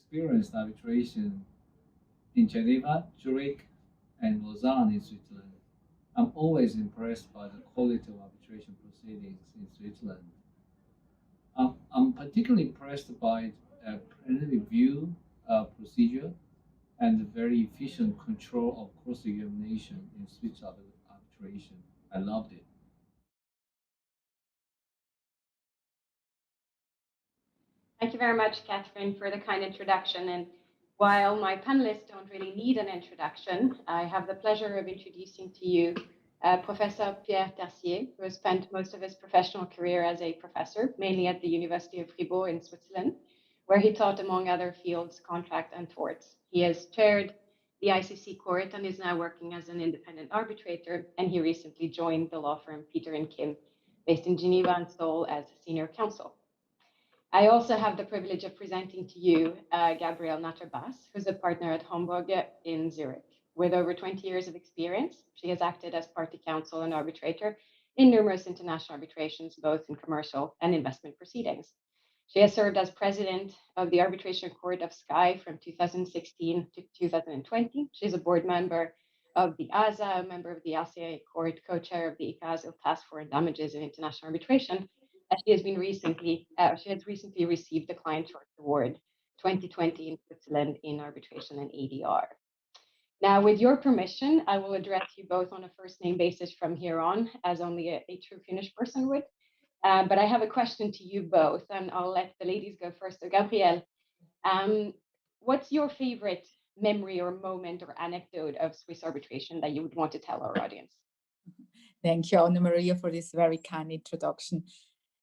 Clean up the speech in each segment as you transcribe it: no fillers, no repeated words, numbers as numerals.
experienced arbitration in Geneva, Zurich, and Lausanne in Switzerland. I'm always impressed by the quality of arbitration proceedings in Switzerland. I'm particularly impressed by plenary view procedure and the very efficient control of cross-examination in Swiss arbitration. I loved it. Thank you very much, Catherine, for the kind introduction. And while my panelists don't really need an introduction, I have the pleasure of introducing to you Professor Pierre Tercier, who has spent most of his professional career as a professor, mainly at the University of Fribourg in Switzerland, where he taught, among other fields, contract and torts. He has chaired the ICC court and is now working as an independent arbitrator, and he recently joined the law firm Peter and Kim, based in Geneva and Seoul, as senior counsel. I also have the privilege of presenting to you Gabrielle Natterbas, who's a partner at Homburg in Zurich. With over 20 years of experience, she has acted as party counsel and arbitrator in numerous international arbitrations, both in commercial and investment proceedings. She has served as president of the Arbitration Court of Skye from 2016 to 2020. She's a board member of the ASA, a member of the ACA Court, co-chair of the ICASO Task Force Damages in International Arbitration, she has recently received the Client Choice Award 2020 in Switzerland in arbitration and ADR. Now, with your permission, I will address you both on a first name basis from here on, as only a true Finnish person would. But I have a question to you both, and I'll let the ladies go first. So, Gabrielle, what's your favorite memory or moment or anecdote of Swiss arbitration that you would want to tell our audience? Thank you, Anna Maria, for this very kind introduction.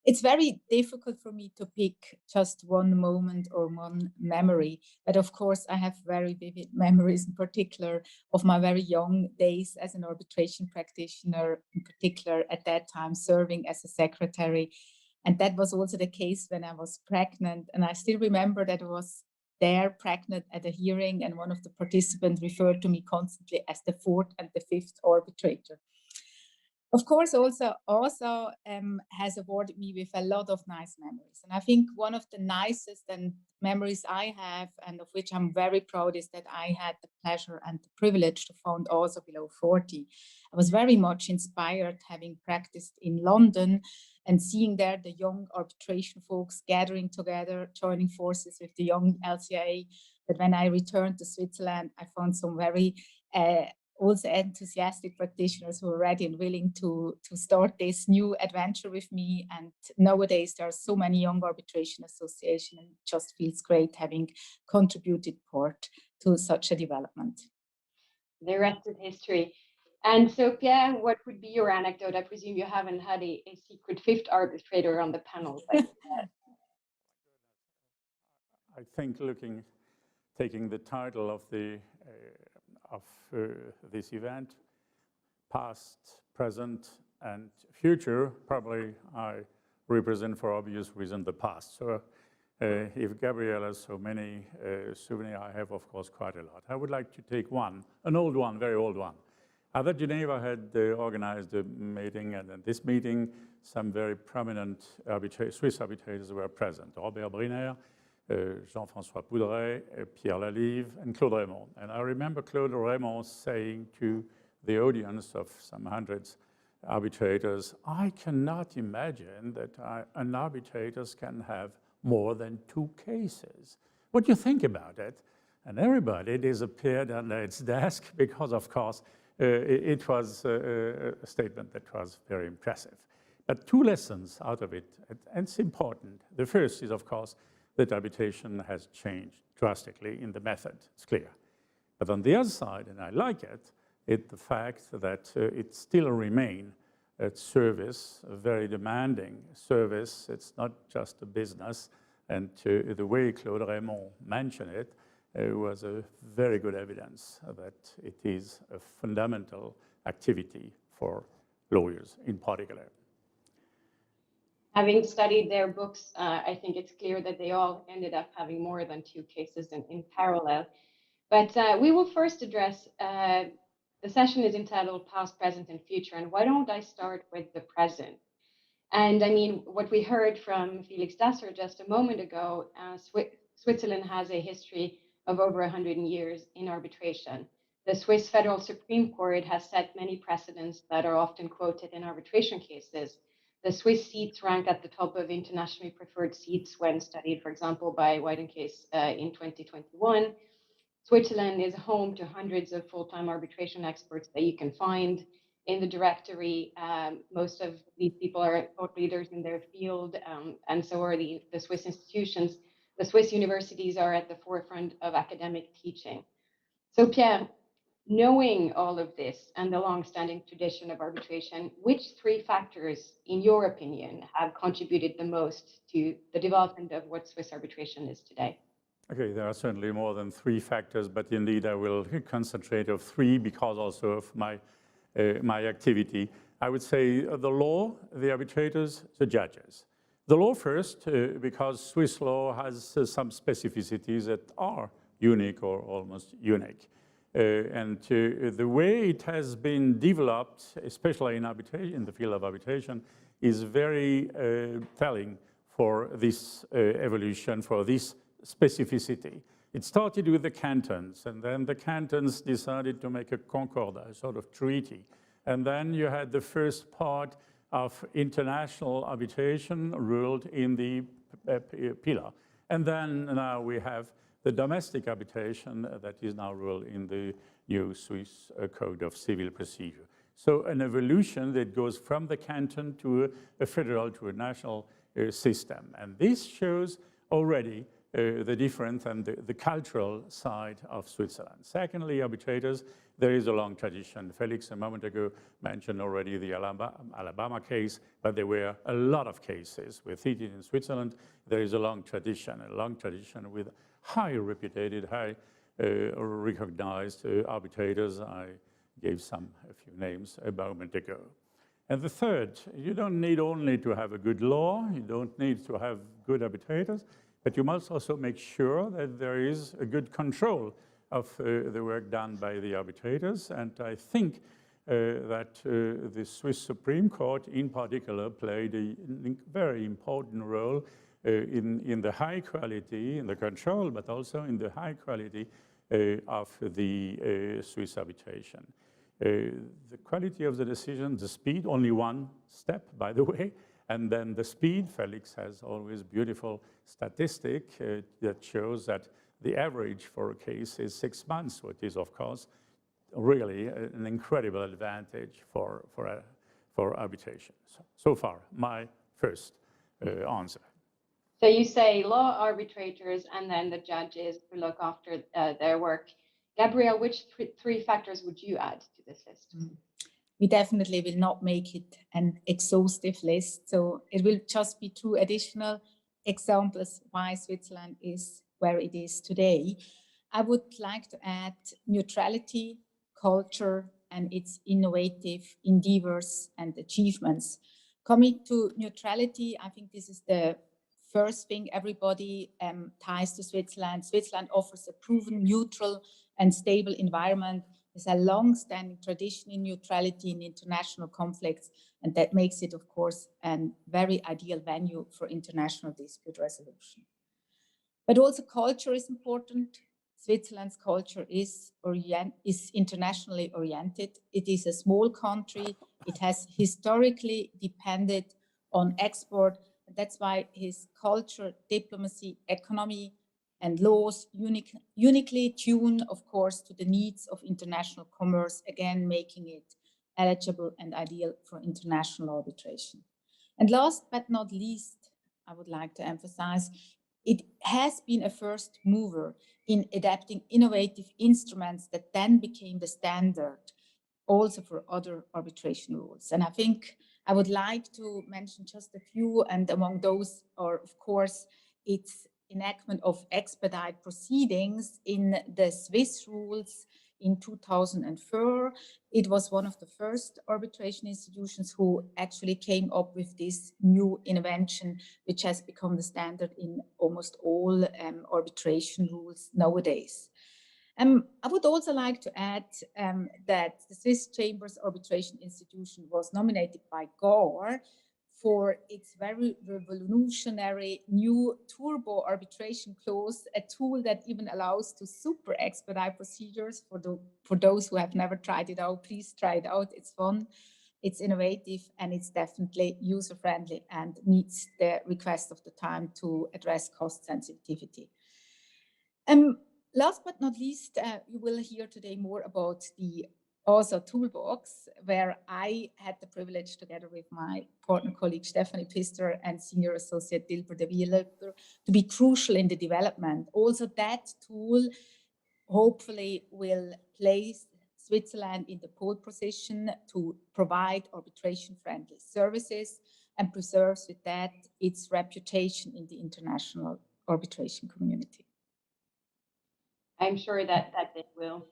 It's very difficult for me to pick just one moment or one memory, but of course I have very vivid memories, in particular of my very young days as an arbitration practitioner, in particular at that time serving as a secretary. And that was also the case when I was pregnant. And I still remember that I was there pregnant at a hearing, and one of the participants referred to me constantly as the fourth and the fifth arbitrator. Of course, also has awarded me with a lot of nice memories. And I think one of the nicest memories I have, and of which I'm very proud, is that I had the pleasure and the privilege to found also below 40. I was very much inspired having practiced in London and seeing there the young arbitration folks gathering together, joining forces with the young LCA. But when I returned to Switzerland, I found some very also enthusiastic practitioners who are ready and willing to start this new adventure with me. And nowadays there are so many young arbitration associations, and it just feels great having contributed part to such a development. The rest is history. And so, Pierre, what would be your anecdote? I presume you haven't had a secret fifth arbitrator on the panel. But I think taking the title of this event, past, present, and future, probably I represent for obvious reason the past. So if Gabrielle has so many souvenirs, I have, of course, quite a lot. I would like to take one, an old one, very old one. Other Geneva had organized a meeting, and at this meeting, some very prominent Swiss arbitrators were present. Robert Briner, Jean-François Poudret, Pierre Lalive, and Claude Raymond. And I remember Claude Raymond saying to the audience of some hundreds arbitrators, I cannot imagine that an arbitrator can have more than 2 cases. What do you think about it? And everybody disappeared under its desk because, of course, it was a statement that was very impressive. But 2 lessons out of it, and it's important. The first is, of course, that arbitration has changed drastically in the method, it's clear. But on the other side, and I like it, the fact that it still remains a service, a very demanding service. It's not just a business. And the way Claude Raymond mentioned it was a very good evidence that it is a fundamental activity for lawyers in particular. Having studied their books, I think it's clear that they all ended up having more than 2 cases in parallel. But we will first address, the session is entitled Past, Present, and Future. And why don't I start with the present? And I mean, what we heard from Felix Dasser just a moment ago, Switzerland has a history of over 100 years in arbitration. The Swiss Federal Supreme Court has set many precedents that are often quoted in arbitration cases. The Swiss seats rank at the top of internationally preferred seats when studied, for example, by White & Case in 2021. Switzerland is home to hundreds of full-time arbitration experts that you can find in the directory. Most of these people are thought leaders in their field, and so are the Swiss institutions. The Swiss universities are at the forefront of academic teaching. So Pierre, knowing all of this and the long-standing tradition of arbitration, which three factors, in your opinion, have contributed the most to the development of what Swiss arbitration is today? Okay, there are certainly more than three factors, but indeed I will concentrate on three because also of my activity. I would say the law, the arbitrators, the judges. The law first, because Swiss law has some specificities that are unique or almost unique. And the way it has been developed, especially in arbitration, in the field of arbitration, is very telling for this evolution, for this specificity. It started with the cantons, and then the cantons decided to make a concord, a sort of treaty. And then you had the first part of international arbitration ruled in the pillar. And then now we have the domestic arbitration that is now ruled in the new Swiss Code of Civil Procedure. So an evolution that goes from the canton to a federal, to a national system. And this shows already the difference and the cultural side of Switzerland. Secondly, arbitrators, there is a long tradition. Felix, a moment ago, mentioned already the Alabama case, but there were a lot of cases with it in Switzerland. There is a long tradition with high reputed, high recognized arbitrators. I gave a few names a moment ago. And the third, you don't need only to have a good law, you don't need to have good arbitrators, but you must also make sure that there is a good control of the work done by the arbitrators. And I think that the Swiss Supreme Court in particular played a very important role in the high quality, in the control, but also in the high quality of the Swiss arbitration. The quality of the decision, the speed, only one step, by the way, and then the speed. Felix has always beautiful statistic that shows that the average for a case is 6 months, which is, of course, really an incredible advantage for arbitration. So far, my first answer. So you say law arbitrators and then the judges who look after their work. Gabrielle, which three factors would you add to this list? We definitely will not make it an exhaustive list. So it will just be two additional examples why Switzerland is where it is today. I would like to add neutrality, culture, and its innovative endeavors and achievements. Coming to neutrality, I think this is the first thing everybody ties to Switzerland. Switzerland offers a proven neutral and stable environment. There's a long-standing tradition in neutrality in international conflicts, and that makes it, of course, a very ideal venue for international dispute resolution. But also culture is important. Switzerland's culture is internationally oriented. It is a small country. It has historically depended on export. That's why his culture, diplomacy, economy, and laws uniquely tune, of course, to the needs of international commerce, again, making it eligible and ideal for international arbitration. And last but not least, I would like to emphasize, it has been a first mover in adapting innovative instruments that then became the standard also for other arbitration rules. And I think I would like to mention just a few, and among those are, of course, its enactment of expedite proceedings in the Swiss rules in 2004. It was one of the first arbitration institutions who actually came up with this new invention, which has become the standard in almost all arbitration rules nowadays. I would also like to add that the Swiss Chambers Arbitration Institution was nominated by GAR for its very revolutionary new turbo arbitration clause, a tool that even allows to super expedite procedures. For those who have never tried it out, please try it out. It's fun, it's innovative, and it's definitely user-friendly and meets the request of the time to address cost sensitivity. Last but not least, you will hear today more about the also toolbox, where I had the privilege, together with my partner colleague Stephanie Pfister and senior associate Dilber de Wieler, to be crucial in the development. Also, that tool hopefully will place Switzerland in the pole position to provide arbitration-friendly services and preserves with that its reputation in the international arbitration community. I'm sure that it will.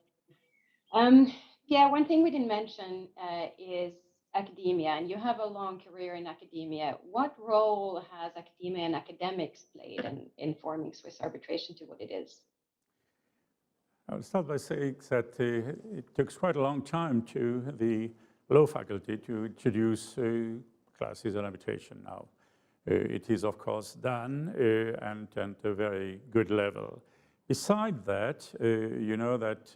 Yeah, one thing we didn't mention is academia, and you have a long career in academia. What role has academia and academics played in forming Swiss arbitration to what it is? I would start by saying that it took quite a long time to the law faculty to introduce classes on arbitration now. It is, of course, done and at a very good level. Beside that, you know that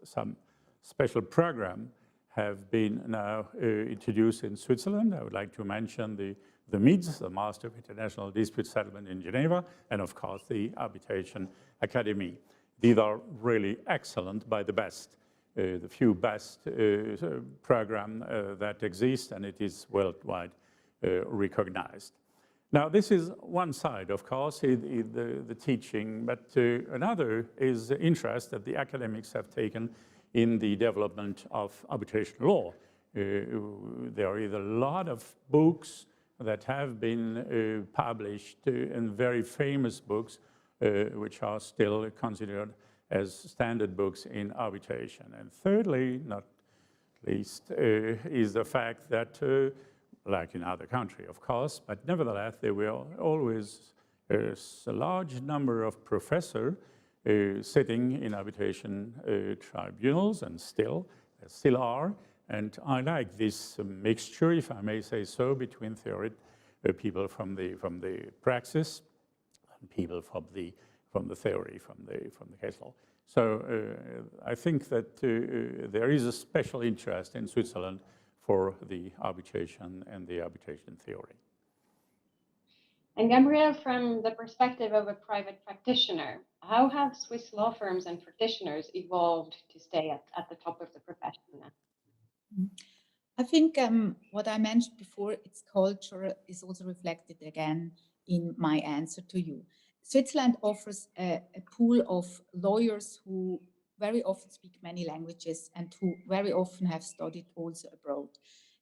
some special program have been now introduced in Switzerland. I would like to mention the MIDS, the Master of International Dispute Settlement in Geneva, and of course the Arbitration Academy. These are really excellent, by the best, the few best program that exist, and it is worldwide recognized. Now, this is one side, of course, the teaching, but another is the interest that the academics have taken in the development of arbitration law. There are a lot of books that have been published, and very famous books, which are still considered as standard books in arbitration. And thirdly, not least, is the fact that, like in other countries, of course, but nevertheless, there were always a large number of professors sitting in arbitration tribunals, and still are. And I like this mixture, if I may say so, between people from the praxis and people from the theory, from the case law. So I think that there is a special interest in Switzerland for the arbitration and the arbitration theory. And Gabrielle, from the perspective of a private practitioner, how have Swiss law firms and practitioners evolved to stay at the top of the profession now? I think what I mentioned before, its culture is also reflected again in my answer to you. Switzerland offers a pool of lawyers who very often speak many languages and who very often have studied also abroad.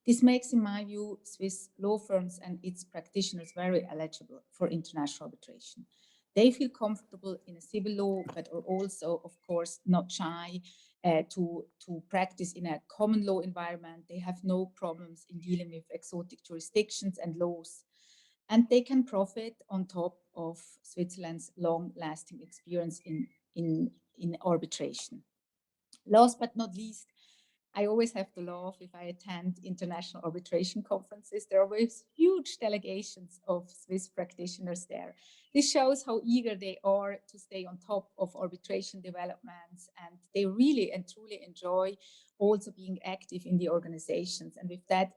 This makes, in my view, Swiss law firms and its practitioners very eligible for international arbitration. They feel comfortable in a civil law, but are also, of course, not shy to practice in a common law environment. They have no problems in dealing with exotic jurisdictions and laws. And they can profit on top of Switzerland's long-lasting experience in arbitration. Last but not least, I always have to laugh if I attend international arbitration conferences. There are always huge delegations of Swiss practitioners there. This shows how eager they are to stay on top of arbitration developments, and they really and truly enjoy also being active in the organizations. And with that,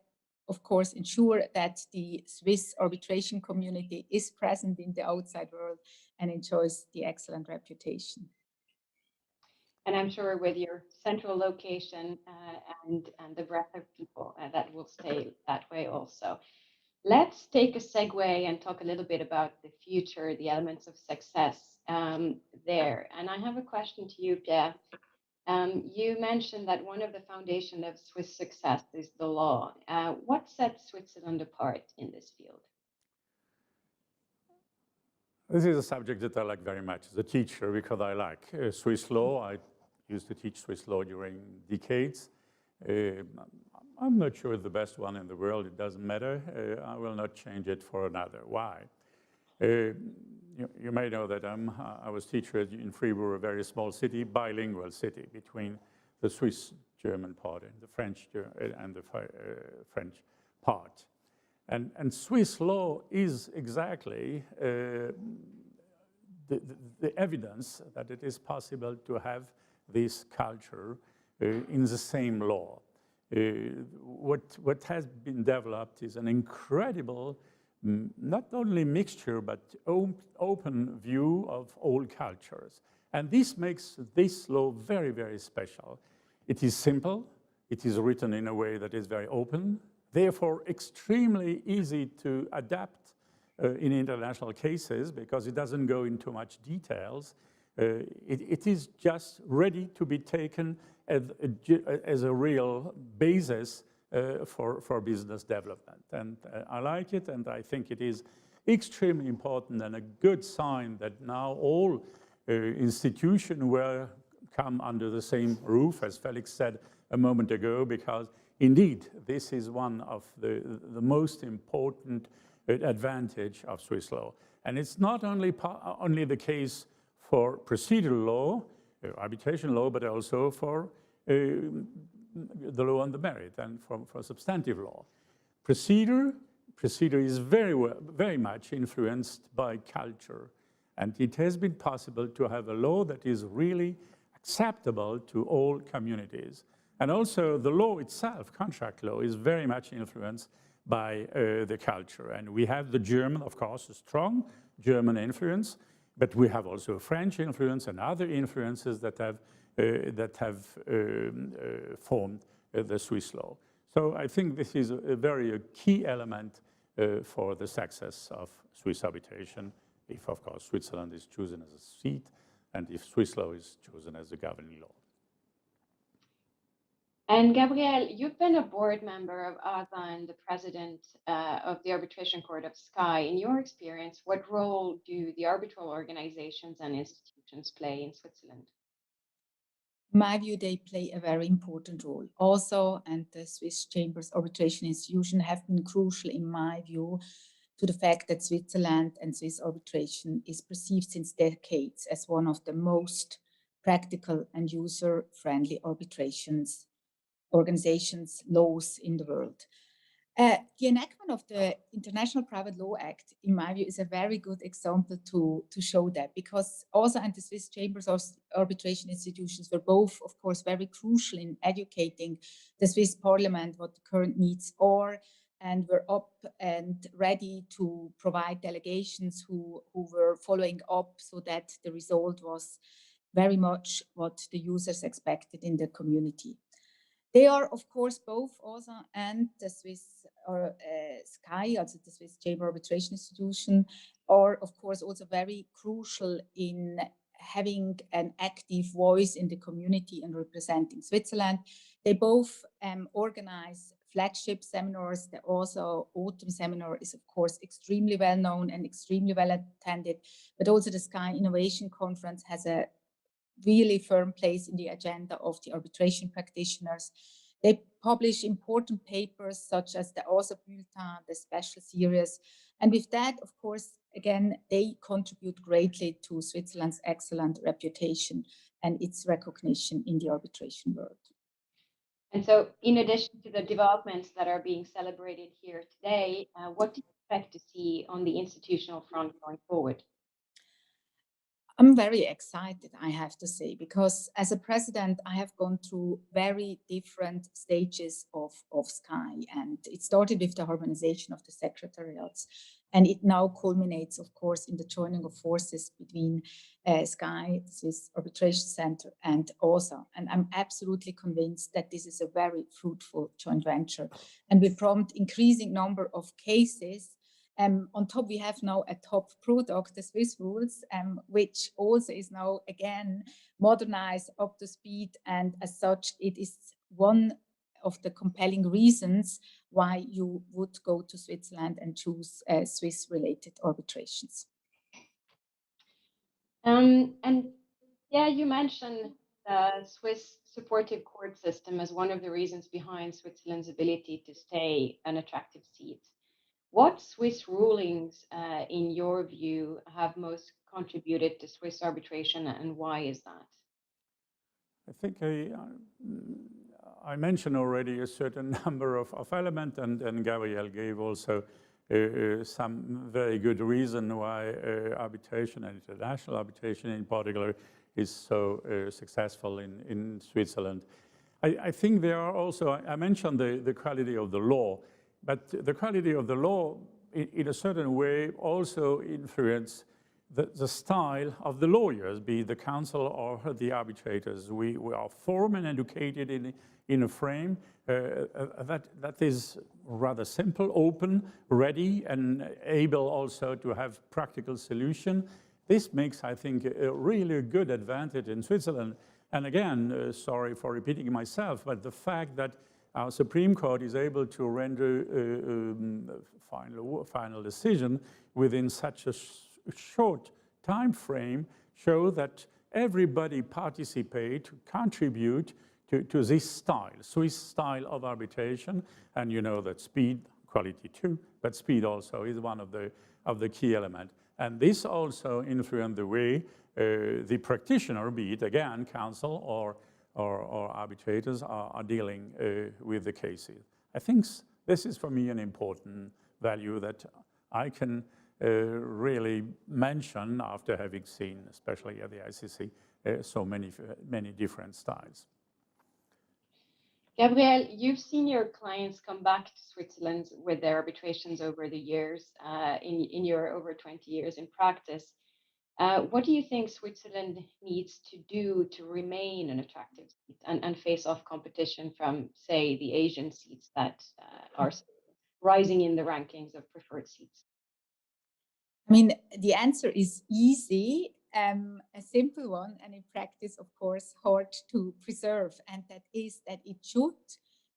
of course, ensure that the Swiss arbitration community is present in the outside world and enjoys the excellent reputation. And I'm sure with your central location and the breadth of people, that will stay that way also. Let's take a segue and talk a little bit about the future, the elements of success there. And I have a question to you, Pierre. You mentioned that one of the foundations of Swiss success is the law. What sets Switzerland apart in this field? This is a subject that I like very much as a teacher, because I like Swiss law. I used to teach Swiss law during decades. I'm not sure the best one in the world. It doesn't matter. I will not change it for another. Why? You may know that I was teacher in Fribourg, a very small city, bilingual city between the Swiss German part and the French part. And Swiss law is exactly the evidence that it is possible to have this culture in the same law. What has been developed is an incredible, not only mixture, but open view of all cultures. And this makes this law very, very special. It is simple. It is written in a way that is very open, therefore extremely easy to adapt in international cases because it doesn't go into much details. It is just ready to be taken as a real basis for business development. And I like it, and I think it is extremely important and a good sign that now all institutions will come under the same roof, as Felix said a moment ago, because indeed this is one of the most important advantage of Swiss law. And it's not only the case for procedural law, arbitration law, but also for the law on the merit and for substantive law. Procedure is very much influenced by culture. And it has been possible to have a law that is really acceptable to all communities. And also the law itself, contract law, is very much influenced by the culture. And we have the German, of course, a strong German influence, but we have also a French influence and other influences that have formed the Swiss law. So I think this is a very key element for the success of Swiss arbitration, if, of course, Switzerland is chosen as a seat and if Swiss law is chosen as the governing law. And Gabrielle, you've been a board member of ASA and the president of the Arbitration Court of Sky. In your experience, what role do the arbitral organizations and institutions play in Switzerland? In my view, they play a very important role. Also, and the Swiss Chambers Arbitration Institution have been crucial, in my view, to the fact that Switzerland and Swiss arbitration is perceived since decades as one of the most practical and user-friendly organizations, laws in the world. The enactment of the International Private Law Act, in my view, is a very good example to show that, because also and the Swiss Chambers of Arbitration Institutions were both, of course, very crucial in educating the Swiss Parliament what the current needs are, and were up and ready to provide delegations who were following up so that the result was very much what the users expected in the community. They are, of course, both ASA and the Swiss Sky, also the Swiss Chamber Arbitration Institution, are, of course, also very crucial in having an active voice in the community and representing Switzerland. They both organize flagship seminars. The ASA Autumn Seminar is, of course, extremely well known and extremely well attended, but also the Sky Innovation Conference has a really firm place in the agenda of the arbitration practitioners. They publish important papers such as the ASA Bulletin, the special series. And with that, of course, again, they contribute greatly to Switzerland's excellent reputation and its recognition in the arbitration world. And so in addition to the developments that are being celebrated here today, what do you expect to see on the institutional front going forward? I'm very excited, I have to say, because as a president, I have gone through very different stages of Sky. And it started with the harmonization of the secretariats. And it now culminates, of course, in the joining of forces between Sky, the Swiss Arbitration Center, and ASA. And I'm absolutely convinced that this is a very fruitful joint venture and will prompt increasing number of cases. On top, we have now a top product, the Swiss rules, which also is now again modernized, up to speed, and as such, it is one of the compelling reasons why you would go to Switzerland and choose Swiss-related arbitrations. And yeah, you mentioned the Swiss supportive court system as one of the reasons behind Switzerland's ability to stay an attractive seat. What Swiss rulings, in your view, have most contributed to Swiss arbitration, and why is that? I think I mentioned already a certain number of elements, and Gabrielle gave also some very good reason why arbitration and international arbitration in particular is so successful in Switzerland. I think there are also, I mentioned the quality of the law, but the quality of the law in a certain way also influence the style of the lawyers, be it the counsel or the arbitrators. We are formed and educated in a frame that is rather simple, open, ready, and able also to have practical solution. This makes, I think, a really good advantage in Switzerland. And again, sorry for repeating myself, but the fact that our Supreme Court is able to render a final decision within such a short time frame show that everybody participate, contribute to this style, Swiss style of arbitration. And you know that speed, quality too, but speed also is one of the key elements. And this also influences the way the practitioner, be it again counsel or arbitrators, are dealing with the cases. I think this is for me an important value that I can really mention after having seen, especially at the ICC, so many different styles. Gabriel, you've seen your clients come back to Switzerland with their arbitrations over the years, in your over 20 years in practice. What do you think Switzerland needs to do to remain an attractive seat and face off competition from, say, the Asian seats that are rising in the rankings of preferred seats? I mean, the answer is easy, a simple one, and in practice, of course, hard to preserve. And that is that it should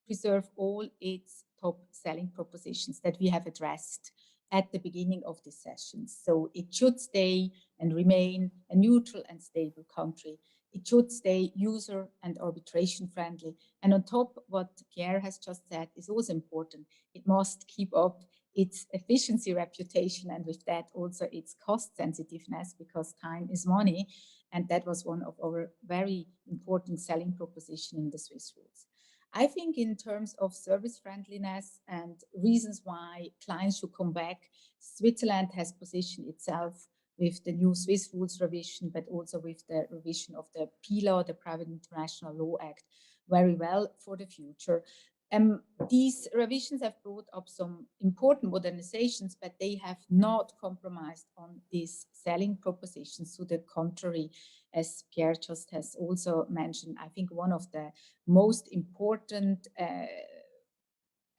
preserve all its top selling propositions that we have addressed at the beginning of this session. So it should stay and remain a neutral and stable country. It should stay user and arbitration friendly. And on top, what Pierre has just said is also important. It must keep up its efficiency reputation, and with that also its cost sensitiveness, because time is money. And that was one of our very important selling proposition in the Swiss rules. I think in terms of service friendliness and reasons why clients should come back, Switzerland has positioned itself with the new Swiss rules revision, but also with the revision of the PILA, the Private International Law Act, very well for the future. These revisions have brought up some important modernizations, but they have not compromised on these selling propositions. To the contrary, as Pierre just has also mentioned, I think one of the most important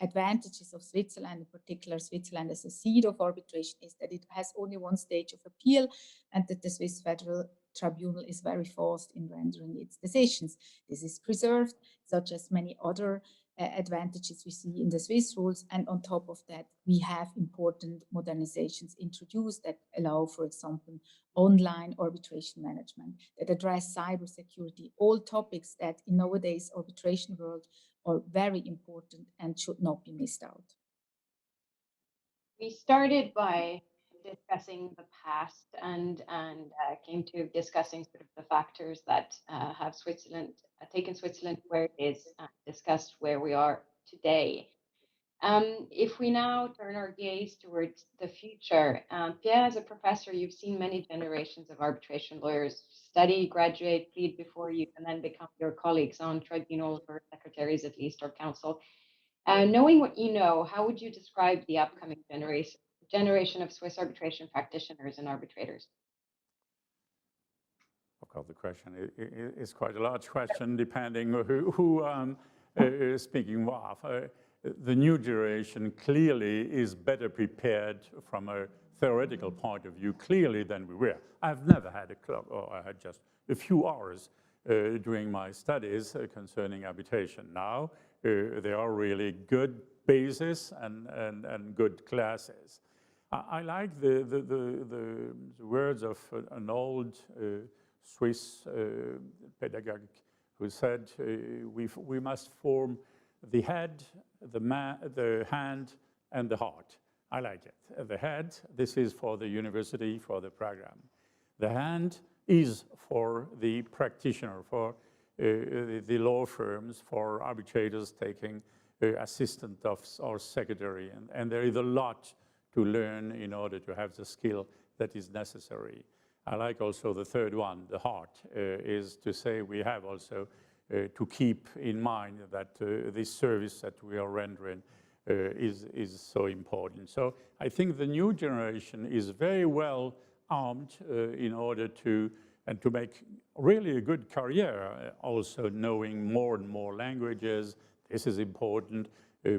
advantages of Switzerland, in particular Switzerland as a seat of arbitration, is that it has only one stage of appeal, and that the Swiss Federal Tribunal is very fast in rendering its decisions. This is preserved, such as many other advantages we see in the Swiss rules. And on top of that, we have important modernizations introduced that allow, for example, online arbitration management, that address cybersecurity, all topics that in nowadays arbitration world are very important and should not be missed out. We started by discussing the past and came to discussing sort of the factors that have taken Switzerland where it is, discussed where we are today. If we now turn our gaze towards the future, Pierre, as a professor, you've seen many generations of arbitration lawyers study, graduate, plead before you, and then become your colleagues on tribunals or secretaries at least, or counsel. Knowing what you know, how would you describe the upcoming generation of Swiss arbitration practitioners and arbitrators? Of course, the question is quite a large question, depending who is speaking what. The new generation clearly is better prepared from a theoretical point of view, clearly, than we were. I've never had a club, or I had just a few hours during my studies concerning arbitration. Now, there are really good basis and good classes. I like the words of an old Swiss pedagogue who said, we must form the head, the hand, and the heart. I like it. The head, this is for the university, for the program. The hand is for the practitioner, for the law firms, for arbitrators taking assistant of or secretary. And there is a lot to learn in order to have the skill that is necessary. I like also the third one, the heart, is to say we have also to keep in mind that this service that we are rendering is so important. So I think the new generation is very well armed in order to make really a good career, also knowing more and more languages. This is important,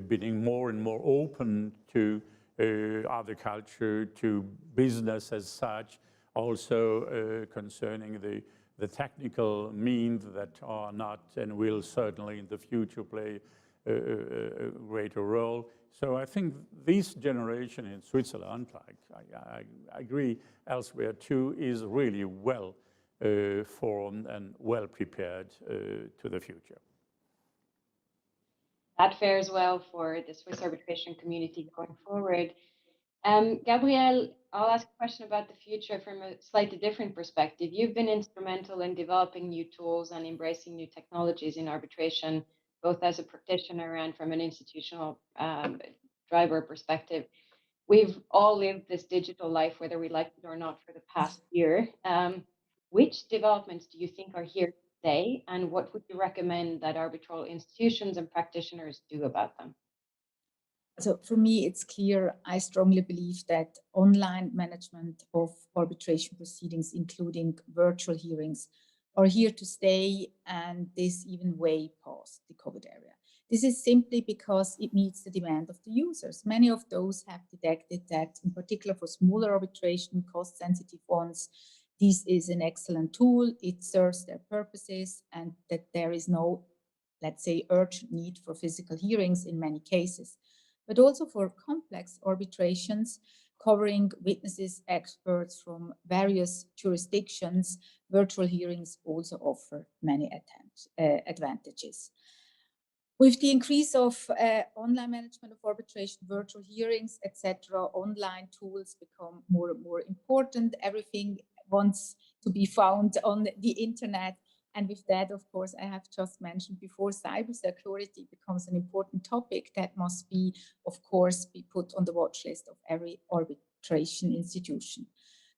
being more and more open to other culture, to business as such, also concerning the technical means that are not and will certainly in the future play a greater role. So I think this generation in Switzerland, like I agree elsewhere too, is really well formed and well prepared to the future. That fares well for the Swiss arbitration community going forward. Gabrielle, I'll ask a question about the future from a slightly different perspective. You've been instrumental in developing new tools and embracing new technologies in arbitration, both as a practitioner and from an institutional driver perspective. We've all lived this digital life, whether we like it or not, for the past year. Which developments do you think are here today, and what would you recommend that arbitral institutions and practitioners do about them? So for me, it's clear, I strongly believe that online management of arbitration proceedings, including virtual hearings, are here to stay, and this even way past the COVID era. This is simply because it meets the demand of the users. Many of those have detected that, in particular for smaller arbitration, cost-sensitive ones, this is an excellent tool, it serves their purposes, and that there is no, let's say, urgent need for physical hearings in many cases. But also for complex arbitrations covering witnesses, experts from various jurisdictions, virtual hearings also offer many advantages. With the increase of online management of arbitration, virtual hearings, etc., online tools become more and more important. Everything wants to be found on the internet. And with that, of course, I have just mentioned before, cybersecurity becomes an important topic that must be, of course, be put on the watch list of every arbitration institution.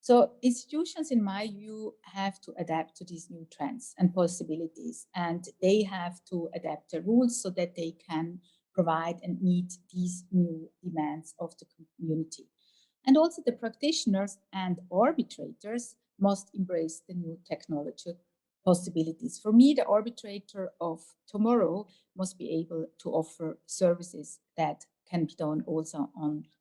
So institutions, in my view, have to adapt to these new trends and possibilities, and they have to adapt their rules so that they can provide and meet these new demands of the community. And also the practitioners and arbitrators must embrace the new technology possibilities. For me, the arbitrator of tomorrow must be able to offer services that can be done also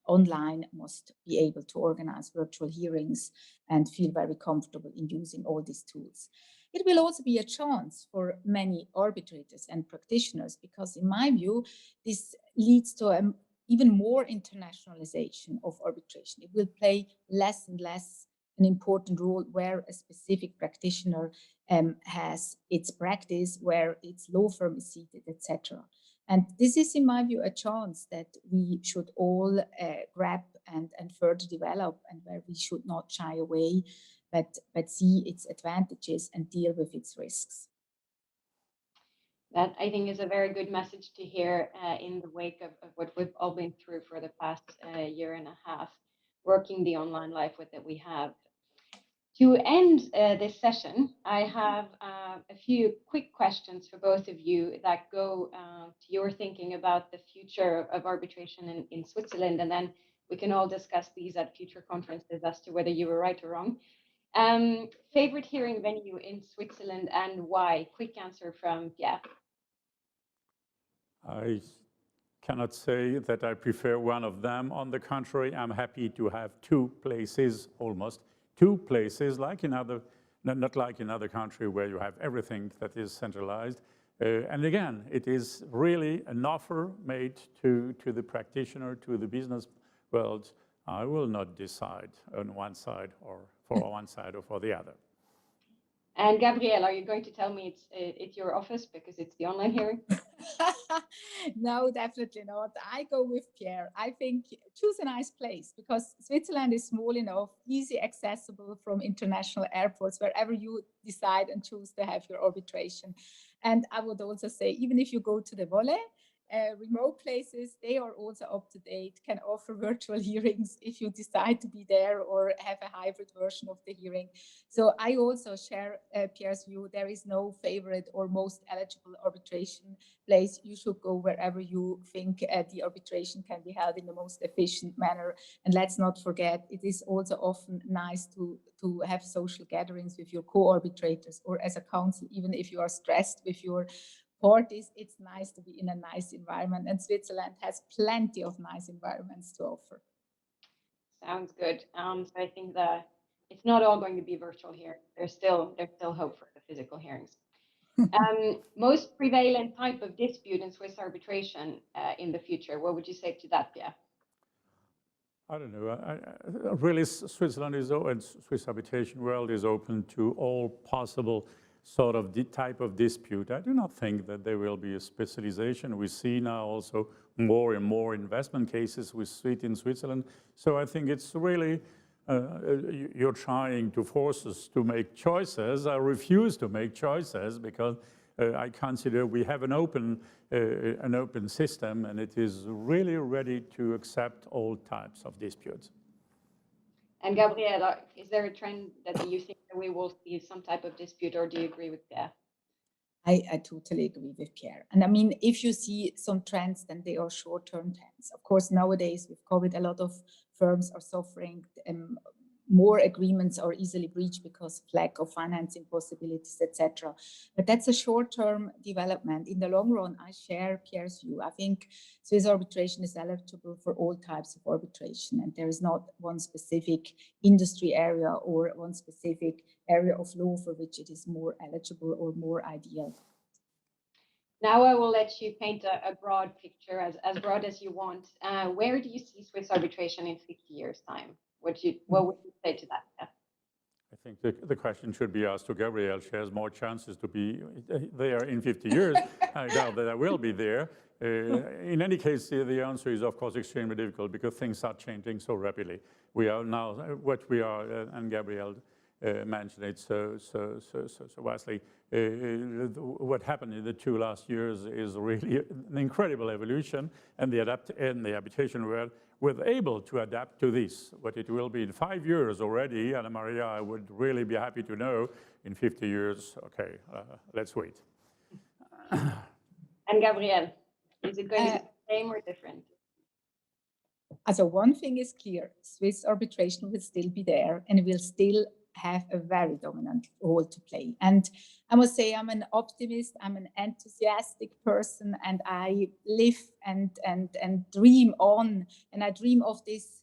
online, must be able to organize virtual hearings and feel very comfortable in using all these tools. It will also be a chance for many arbitrators and practitioners because, in my view, this leads to even more internationalization of arbitration. It will play less and less an important role where a specific practitioner has its practice, where its law firm is seated, etc. And this is, in my view, a chance that we should all grab and further develop, and where we should not shy away, but see its advantages and deal with its risks. That, I think, is a very good message to hear in the wake of what we've all been through for the past year and a half, working the online life that we have. To end this session, I have a few quick questions for both of you that go to your thinking about the future of arbitration in Switzerland, and then we can all discuss these at future conferences as to whether you were right or wrong. Favorite hearing venue in Switzerland and why? Quick answer from Pierre. I cannot say that I prefer one of them. On the contrary, I'm happy to have two places, almost two places, like in other, not like in other country where you have everything that is centralized. And again, it is really an offer made to the practitioner, to the business world. I will not decide on one side or for one side or for the other. And Gabrielle, are you going to tell me it's your office because it's the online hearing? No, definitely not. I go with Pierre. I think choose a nice place because Switzerland is small enough, easy accessible from international airports, wherever you decide and choose to have your arbitration. And I would also say, even if you go to the Volley, remote places, they are also up to date, can offer virtual hearings if you decide to be there or have a hybrid version of the hearing. So I also share Pierre's view. There is no favorite or most eligible arbitration place. You should go wherever you think the arbitration can be held in the most efficient manner. And let's not forget, it is also often nice to have social gatherings with your co-arbitrators or as a counsel, even if you are stressed with your parties, it's nice to be in a nice environment, and Switzerland has plenty of nice environments to offer. Sounds good. So I think that it's not all going to be virtual here. There's still hope for the physical hearings. Most prevalent type of dispute in Swiss arbitration in the future, what would you say to that, Pierre? I don't know. Really, Switzerland is open, Swiss arbitration world is open to all possible sort of type of dispute. I do not think that there will be a specialization. We see now also more and more investment cases in Switzerland. So I think it's really, you're trying to force us to make choices. I refuse to make choices because I consider we have an open system, and it is really ready to accept all types of disputes. And Gabriela, is there a trend that you think that we will see some type of dispute, or do you agree with Pierre? I totally agree with Pierre. And I mean, if you see some trends, then they are short-term trends. Of course, nowadays with COVID, a lot of firms are suffering. More agreements are easily breached because of lack of financing possibilities, etc. But that's a short-term development. In the long run, I share Pierre's view. I think Swiss arbitration is eligible for all types of arbitration, and there is not one specific industry area or one specific area of law for which it is more eligible or more ideal. Now I will let you paint a broad picture, as broad as you want. Where do you see Swiss arbitration in 50 years' time? What would you say to that? Yeah. I think the question should be asked to Gabrielle. She has more chances to be there in 50 years. I doubt that I will be there. In any case, the answer is, of course, extremely difficult because things are changing so rapidly. We are now, what we are, and Gabrielle mentioned it so wisely, what happened in the 2 last years is really an incredible evolution, and the arbitration world was able to adapt to this. What it will be in 5 years already, Anna Maria, I would really be happy to know. In 50 years, okay, let's wait. And Gabrielle, is it going to be the same or different? So one thing is clear, Swiss arbitration will still be there and will still have a very dominant role to play. And I must say, I'm an optimist, I'm an enthusiastic person, and I live and dream on, and I dream of this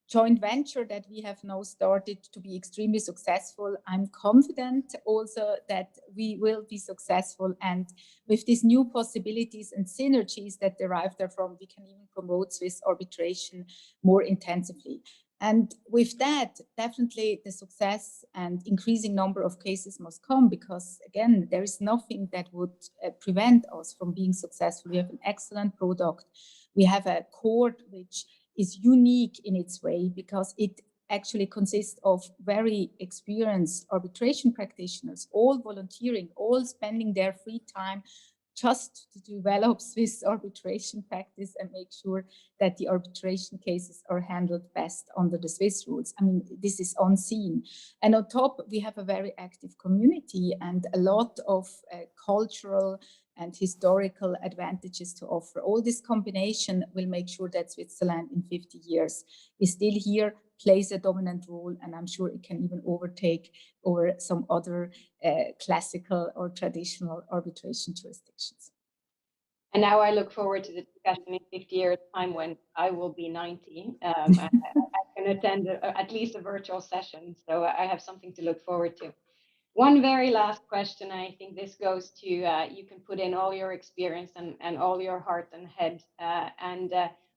joint venture that we have now started to be extremely successful. I'm confident also that we will be successful, and with these new possibilities and synergies that derive therefrom, we can even promote Swiss arbitration more intensively. And with that, definitely the success and increasing number of cases must come, because again, there is nothing that would prevent us from being successful. We have an excellent product. We have a court which is unique in its way because it actually consists of very experienced arbitration practitioners, all volunteering, all spending their free time just to develop Swiss arbitration practice and make sure that the arbitration cases are handled best under the Swiss rules. I mean, this is unseen. And on top, we have a very active community and a lot of cultural and historical advantages to offer. All this combination will make sure that Switzerland in 50 years is still here, plays a dominant role, and I'm sure it can even overtake over some other classical or traditional arbitration jurisdictions. And now I look forward to the discussion in 50 years' time when I will be 90. I can attend at least a virtual session, so I have something to look forward to. One very last question, I think this goes to, you can put in all your experience and all your heart and head.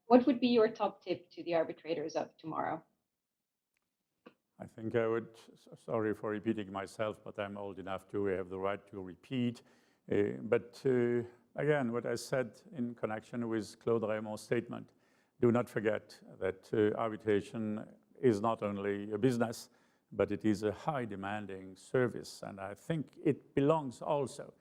What would be your top tip to the arbitrators of tomorrow? I think I would, sorry for repeating myself, but I'm old enough to have the right to repeat. Again, what I said in connection with Claude Raymond's statement, do not forget that arbitration is not only a business, but it is a high demanding service. And I think it belongs also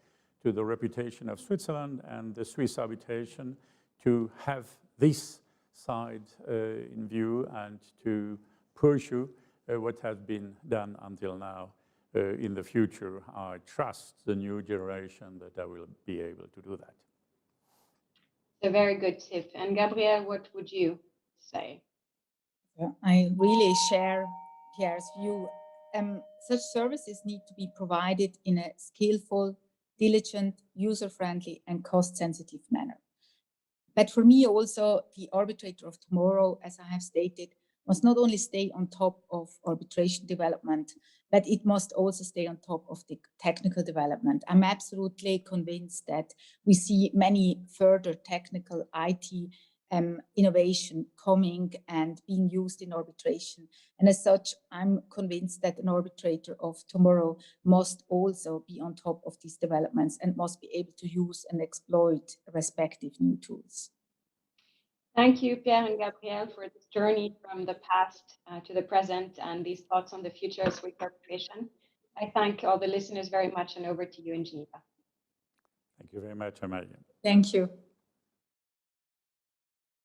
to the reputation of Switzerland and the Swiss arbitration to have this side in view and to pursue what has been done until now. In the future, I trust the new generation that I will be able to do that. A very good tip. And Gabrielle, what would you say? I really share Pierre's view. Such services need to be provided in a skillful, diligent, user-friendly, and cost-sensitive manner. But for me also, the arbitrator of tomorrow, as I have stated, must not only stay on top of arbitration development, but it must also stay on top of the technical development. I'm absolutely convinced that we see many further technical IT innovation coming and being used in arbitration. And as such, I'm convinced that an arbitrator of tomorrow must also be on top of these developments and must be able to use and exploit respective new tools. Thank you, Pierre and Gabrielle, for this journey from the past to the present and these thoughts on the future of Swiss arbitration. I thank all the listeners very much, and over to you in Geneva. Thank you very much, Amalia. Thank you.